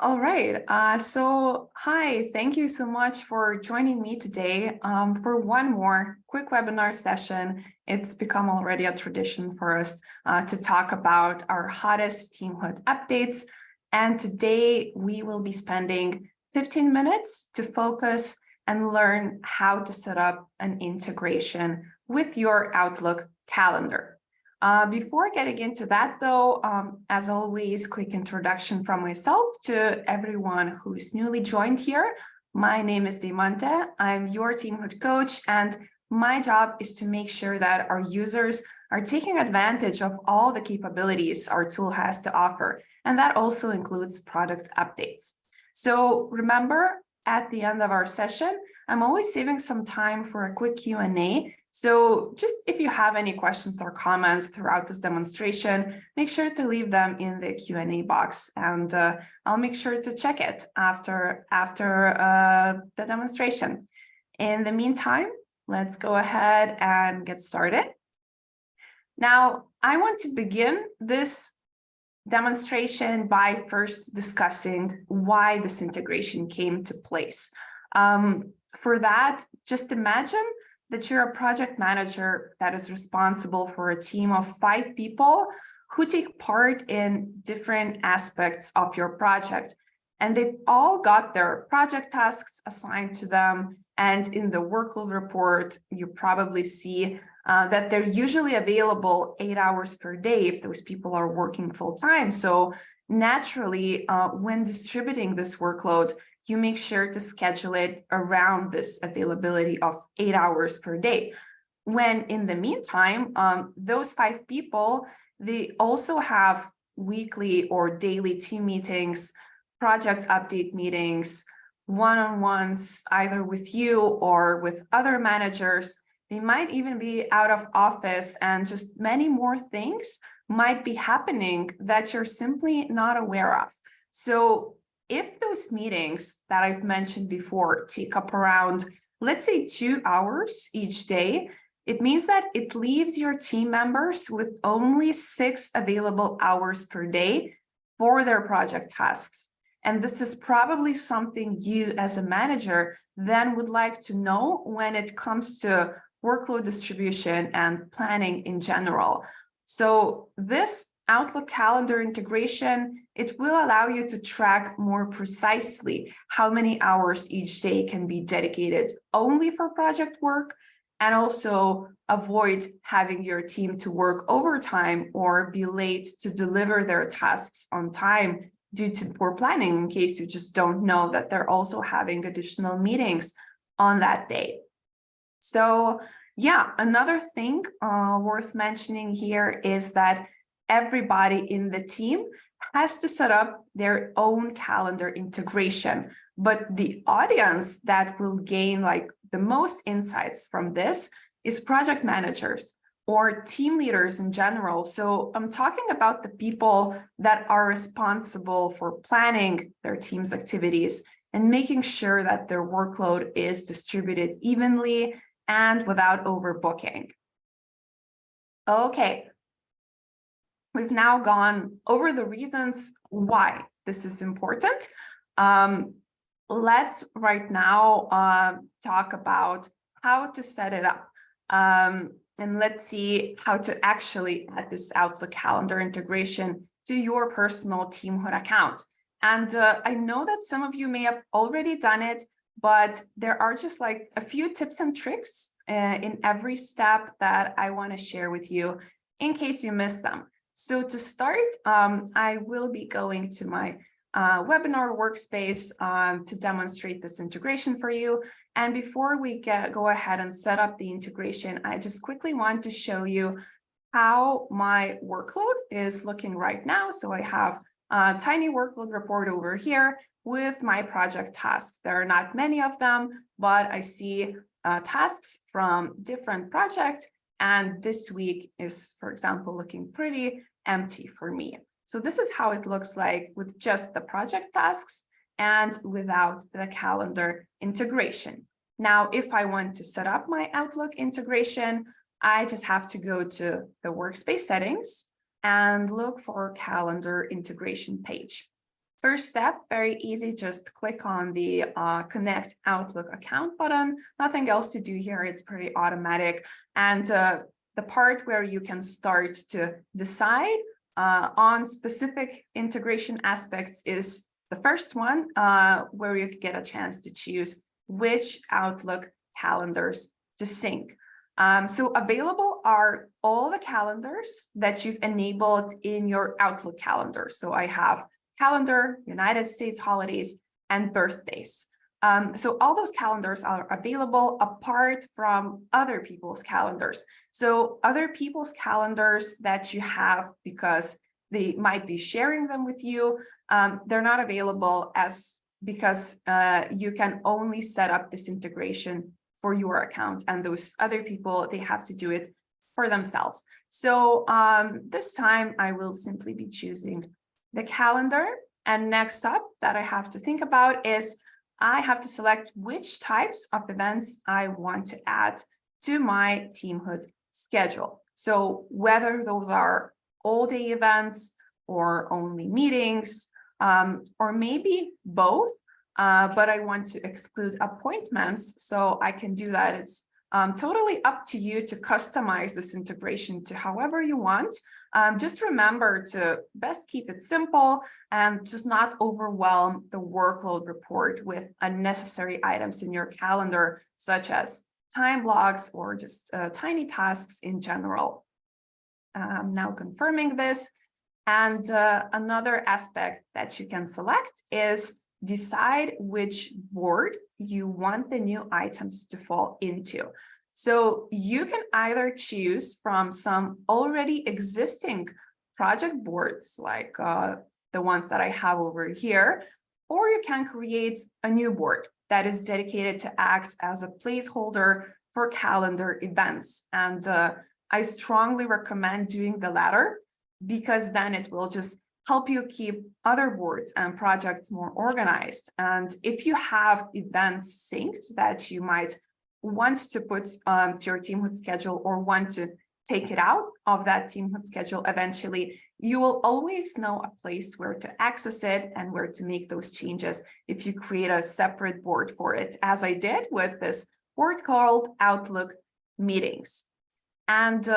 All right. Hi, thank you so much for joining me today for one more quick webinar session. It's become already a tradition for us to talk about our hottest Teamhood updates. And today we will be spending 15 minutes to focus and learn how to set up an integration with your Outlook calendar. Before getting into that, though, as always, quick introduction from myself to everyone who's newly joined here. My name is Deimante. I'm your Teamhood coach, and my job is to make sure that our users are taking advantage of all the capabilities our tool has to offer, and that also includes product updates. So remember, at the end of our session, I'm always saving some time for a quick Q&A. So just if you have any questions or comments throughout this demonstration, make sure to leave them in the Q&A box, and I'll make sure to check it after the demonstration. In the meantime, let's go ahead and get started. Now, I want to begin this demonstration by first discussing why this integration came to place. For that, just imagine that you're a project manager that is responsible for a team of 5 people who take part in different aspects of your project. And they've all got their project tasks assigned to them. And in the workload report, you probably see that they're usually available 8 hours per day if those people are working full time. So naturally, when distributing this workload, you make sure to schedule it around this availability of 8 hours per day. When in the meantime, those 5 people, they also have weekly or daily team meetings, project update meetings, one-on-ones, either with you or with other managers. They might even be out of office, and just many more things might be happening that you're simply not aware of. So if those meetings that I've mentioned before take up around, let's say, 2 hours each day, it means that it leaves your team members with only 6 available hours per day for their project tasks. And this is probably something you as a manager then would like to know when it comes to workload distribution and planning in general. So this Outlook calendar integration, it will allow you to track more precisely how many hours each day can be dedicated only for project work, and also avoid having your team to work overtime or be late to deliver their tasks on time due to poor planning, in case you just don't know that they're also having additional meetings on that day. So yeah, another thing worth mentioning here is that everybody in the team has to set up their own calendar integration, but the audience that will gain the most insights from this is project managers or team leaders in general. So I'm talking about the people that are responsible for planning their team's activities and making sure that their workload is distributed evenly and without overbooking. Okay. We've now gone over the reasons why this is important. Let's right now talk about how to set it up. And let's see how to actually add this Outlook calendar integration to your personal Teamhood account. And I know that some of you may have already done it, but there are just a few tips and tricks in every step that I want to share with you in case you missed them. So to start, I will be going to my webinar workspace to demonstrate this integration for you. And before we go ahead and set up the integration, I just quickly want to show you how my workload is looking right now. So I have a tiny workload report over here with my project tasks. There are not many of them, but I see tasks from different projects. And this week is, for example, looking pretty empty for me. So this is how it looks like with just the project tasks and without the calendar integration. Now, if I want to set up my Outlook integration, I just have to go to the workspace settings and look for calendar integration page. First step, very easy, just click on the Connect Outlook account button. Nothing else to do here, it's pretty automatic. And the part where you can start to decide on specific integration aspects is the first one, where you get a chance to choose which Outlook calendars to sync. So available are all the calendars that you've enabled in your Outlook calendar. So I have calendar, United States holidays, and birthdays. So all those calendars are available apart from other people's calendars. So other people's calendars that you have because they might be sharing them with you, they're not available because you can only set up this integration for your account, and those other people, they have to do it for themselves. So this time I will simply be choosing the calendar. And next up that I have to think about is I have to select which types of events I want to add to my Teamhood schedule. So whether those are all-day events or only meetings, or maybe both, but I want to exclude appointments, so I can do that. It's totally up to you to customize this integration to however you want. Just remember to best keep it simple and just not overwhelm the workload report with unnecessary items in your calendar, such as time blocks or just tiny tasks in general. Now confirming this. And another aspect that you can select is decide which board you want the new items to fall into. So you can either choose from some already existing project boards, like the ones that I have over here, or you can create a new board that is dedicated to act as a placeholder for calendar events. And I strongly recommend doing the latter, because then it will just help you keep other boards and projects more organized. And if you have events synced that you might want to put to your Teamhood schedule or want to take it out of that Teamhood schedule eventually, you will always know a place where to access it and where to make those changes if you create a separate board for it, as I did with this board called Outlook Meetings. And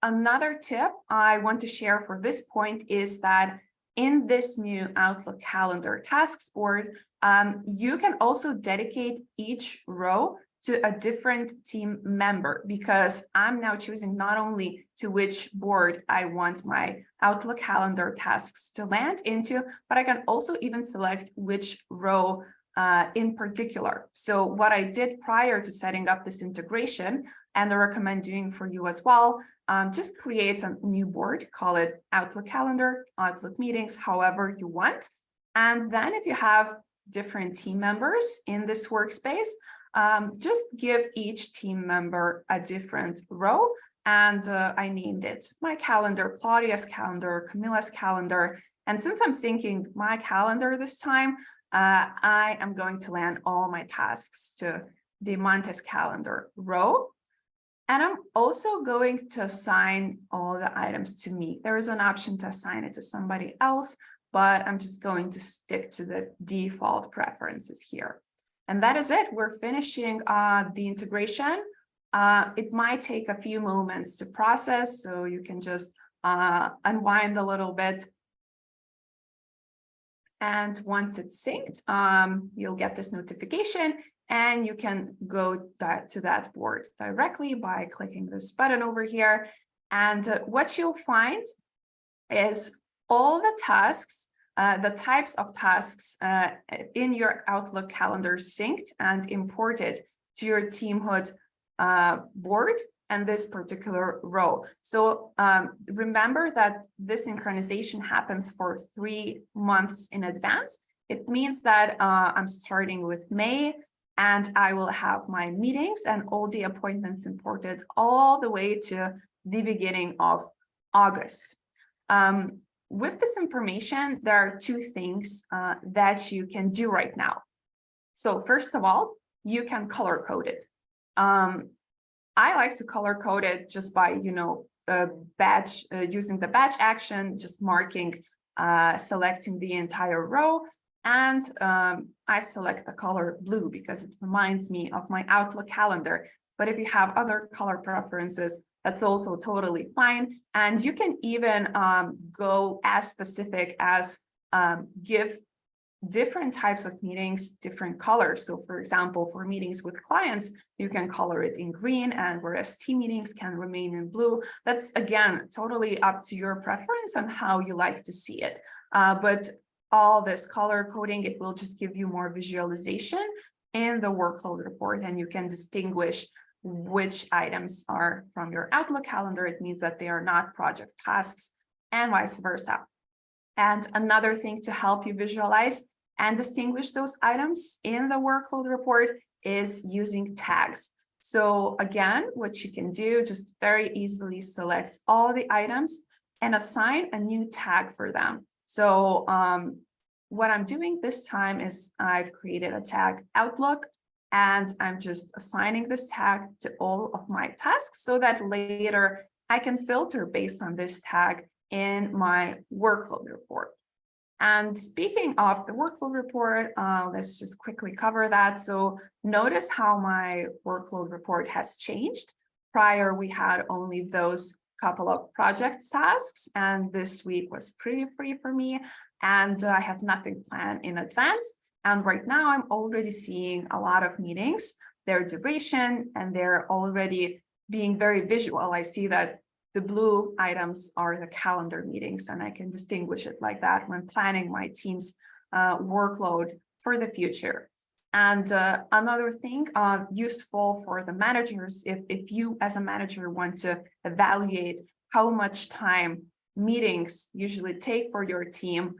another tip I want to share for this point is that in this new Outlook calendar tasks board, you can also dedicate each row to a different team member, because I'm now choosing not only to which board I want my Outlook calendar tasks to land into, but I can also even select which row in particular. So what I did prior to setting up this integration, and I recommend doing for you as well, just create a new board, call it Outlook Calendar, Outlook Meetings, however you want. And then if you have different team members in this workspace, just give each team member a different row. And I named it my calendar, Claudia's calendar, Camilla's calendar. And since I'm syncing my calendar this time, I am going to land all my tasks to the Montes calendar row. And I'm also going to assign all the items to me. There is an option to assign it to somebody else, but I'm just going to stick to the default preferences here. And that is it. We're finishing the integration. It might take a few moments to process, so you can just unwind a little bit. And once it's synced, you'll get this notification, and you can go to that board directly by clicking this button over here. And what you'll find is all the tasks, the types of tasks in your Outlook calendar synced and imported to your Teamhood board and this particular row. So remember that this synchronization happens for 3 months in advance. It means that I'm starting with May, and I will have my meetings and all the appointments imported all the way to the beginning of August. With this information, there are 2 things that you can do right now. So first of all, you can color code it. I like to color code it just by, badge, using the badge action, just marking selecting the entire row. And I select the color blue because it reminds me of my Outlook calendar. But if you have other color preferences, that's also totally fine. And you can even go as specific as give different types of meetings different colors. So for example, for meetings with clients, you can color it in green, and whereas team meetings can remain in blue. That's again totally up to your preference and how you like to see it. But all this color coding, it will just give you more visualization in the workload report, and you can distinguish which items are from your Outlook calendar. It means that they are not project tasks, and vice versa. And another thing to help you visualize and distinguish those items in the workload report is using tags. So again, what you can do, just very easily select all the items and assign a new tag for them. So what I'm doing this time is I've created a tag Outlook, and I'm just assigning this tag to all of my tasks so that later I can filter based on this tag in my workload report. And speaking of the workload report, let's just quickly cover that. So notice how my workload report has changed. Prior, we had only those couple of project tasks, and this week was pretty free for me, and I have nothing planned in advance. And right now I'm already seeing a lot of meetings, their duration, and they're already being very visual. I see that the blue items are the calendar meetings, and I can distinguish it like that when planning my team's workload for the future. And another thing useful for the managers, if you as a manager want to evaluate how much time meetings usually take for your team,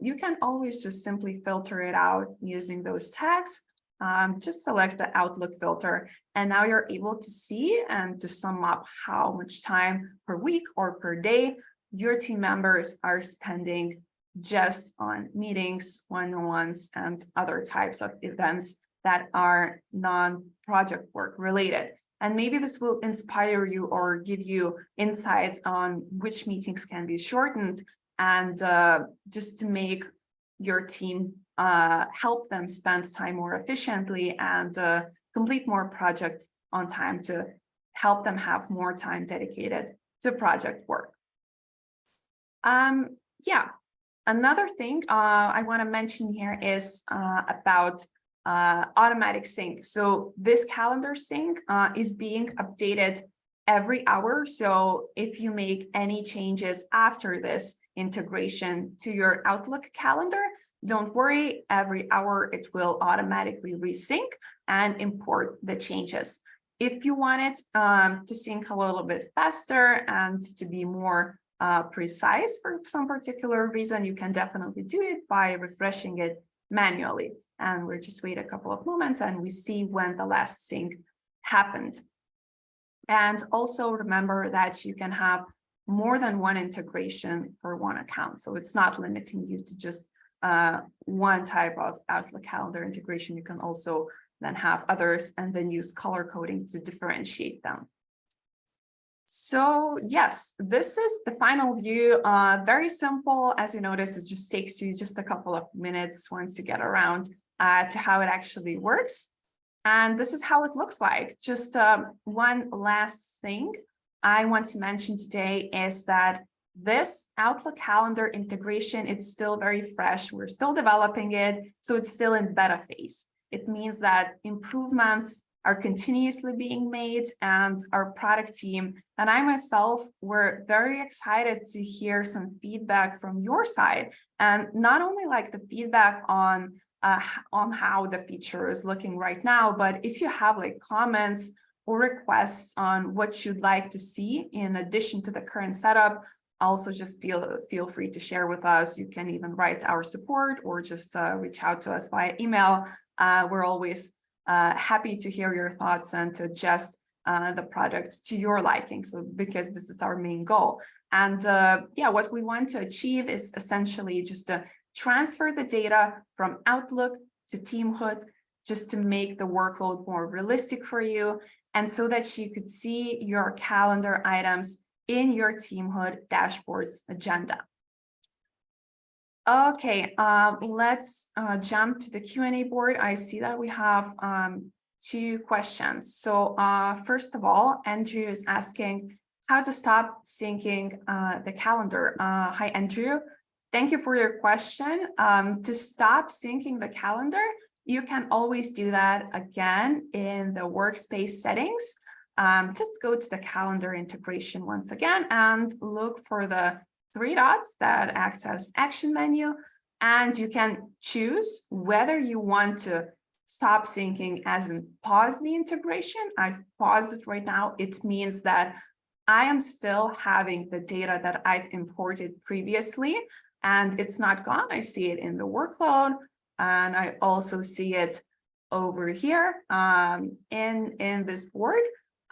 you can always just simply filter it out using those tags. Just select the Outlook filter, and now you're able to see and to sum up how much time per week or per day your team members are spending just on meetings, one-on-ones, and other types of events that are non-project work related. And maybe this will inspire you or give you insights on which meetings can be shortened, and just to make your team help them spend time more efficiently and complete more projects on time to help them have more time dedicated to project work. Yeah, another thing I want to mention here is about automatic sync. So this calendar sync is being updated every hour. So if you make any changes after this integration to your Outlook calendar, don't worry, every hour it will automatically resync and import the changes. If you want it to sync a little bit faster and to be more precise for some particular reason, you can definitely do it by refreshing it manually. And we'll just wait a couple of moments and we see when the last sync happened. And also remember that you can have more than one integration for one account. So it's not limiting you to just one type of Outlook calendar integration. You can also then have others and then use color coding to differentiate them. So yes, this is the final view. Very simple. As you notice, it just takes you just a couple of minutes once you get around to how it actually works. And this is how it looks like. Just one last thing I want to mention today is that this Outlook calendar integration, it's still very fresh. We're still developing it, so it's still in beta phase. It means that improvements are continuously being made, and our product team and I myself were very excited to hear some feedback from your side, and not only like the feedback on how the feature is looking right now, but if you have like comments or requests on what you'd like to see in addition to the current setup, also just feel free to share with us. You can even write our support or just reach out to us via email. We're always happy to hear your thoughts and to adjust the product to your liking. So because this is our main goal. And yeah, what we want to achieve is essentially just to transfer the data from Outlook to Teamhood, just to make the workload more realistic for you, and so that you could see your calendar items in your Teamhood dashboard's agenda. Okay, let's jump to the Q&A board. I see that we have 2 questions. So first of all, Andrew is asking how to stop syncing the calendar. Hi, Andrew. Thank you for your question. To stop syncing the calendar, you can always do that again in the workspace settings. Just go to the calendar integration once again and look for the 3 dots that act as action menu, and you can choose whether you want to stop syncing as in pause the integration. I've paused it right now. It means that I am still having the data that I've imported previously, and it's not gone. I see it in the workload, and I also see it over here in this board.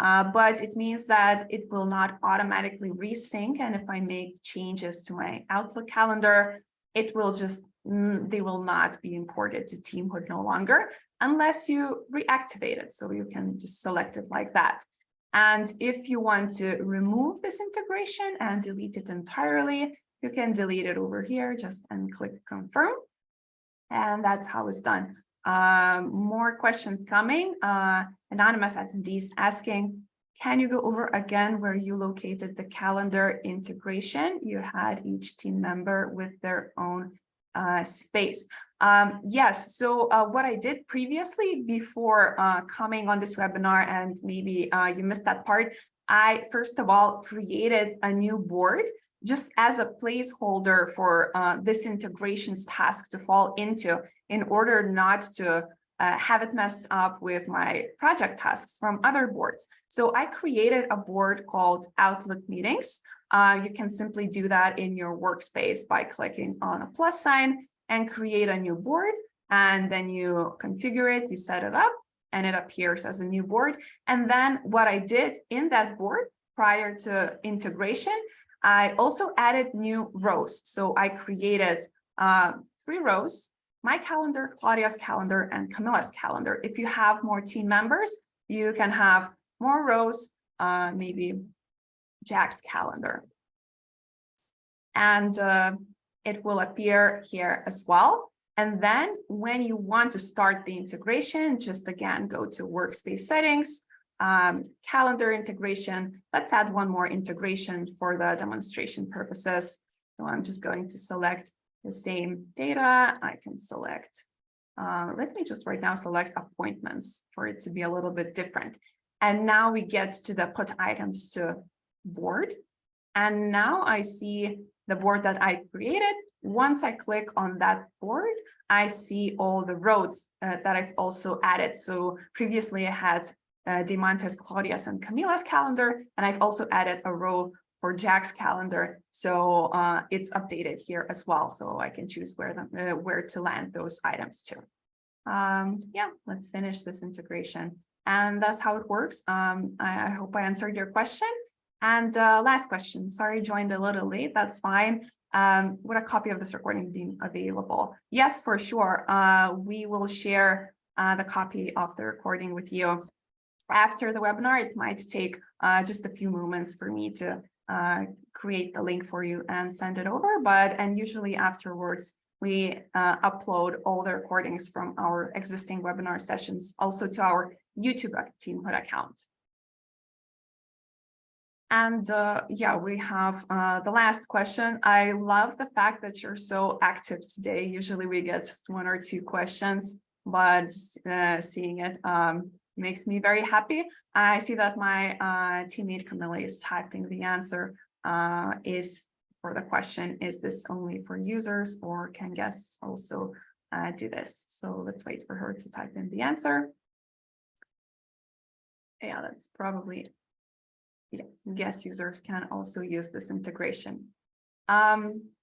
But it means that it will not automatically resync. And if I make changes to my Outlook calendar, it will just, they will not be imported to Teamhood no longer, unless you reactivate it. So you can just select it like that. And if you want to remove this integration and delete it entirely, you can delete it over here, just and click confirm. And that's how it's done. More questions coming. Anonymous attendees asking, can you go over again where you located the calendar integration? You had each team member with their own space. Yes, so what I did previously before coming on this webinar, and maybe you missed that part, I first of all created a new board just as a placeholder for this integrations task to fall into, in order not to have it messed up with my project tasks from other boards. So I created a board called Outlook Meetings. You can simply do that in your workspace by clicking on a plus sign and create a new board. And then you configure it, you set it up, and it appears as a new board. And then what I did in that board prior to integration, I also added new rows. So I created 3 rows: my calendar, Claudia's calendar, and Camilla's calendar. If you have more team members, you can have more rows, maybe Jack's calendar. And it will appear here as well. And then when you want to start the integration, just again, go to workspace settings, calendar integration. Let's add one more integration for the demonstration purposes. So I'm just going to select the same data. I can select, let me just right now select appointments for it to be a little bit different. And now we get to the put items to board. And now I see the board that I created. Once I click on that board, I see all the rows that I've also added. So previously I had Demontes, Claudia's, and Camilla's calendar, and I've also added a row for Jack's calendar. So it's updated here as well. So I can choose where to land those items to. Yeah, let's finish this integration. And that's how it works. I hope I answered your question. And last question, sorry, joined a little late, that's fine. Would a copy of this recording be available? Yes, for sure. We will share the copy of the recording with you after the webinar. It might take just a few moments for me to create the link for you and send it over, and usually afterwards, we upload all the recordings from our existing webinar sessions also to our YouTube Teamhood account. And yeah, we have the last question. I love the fact that you're so active today. Usually we get just 1 or 2 questions, but just seeing it makes me very happy. I see that my teammate Camilla is typing the answer is for the question, is this only for users, or can guests also do this? So let's wait for her to type in the answer. Yeah, that's probably, yeah, guest users can also use this integration.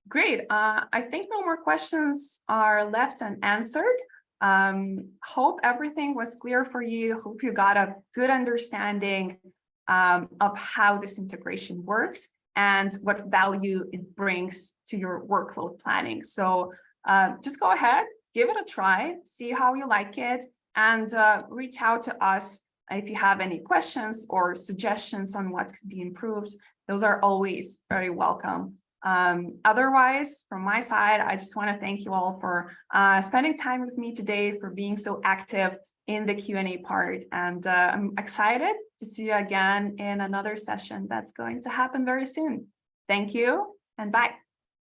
Great. I think no more questions are left unanswered. Hope everything was clear for you. Hope you got a good understanding of how this integration works and what value it brings to your workload planning. So just go ahead, give it a try, see how you like it, and reach out to us if you have any questions or suggestions on what could be improved. Those are always very welcome. Otherwise, from my side, I just want to thank you all for spending time with me today, for being so active in the Q&A part. And I'm excited to see you again in another session that's going to happen very soon. Thank you and bye.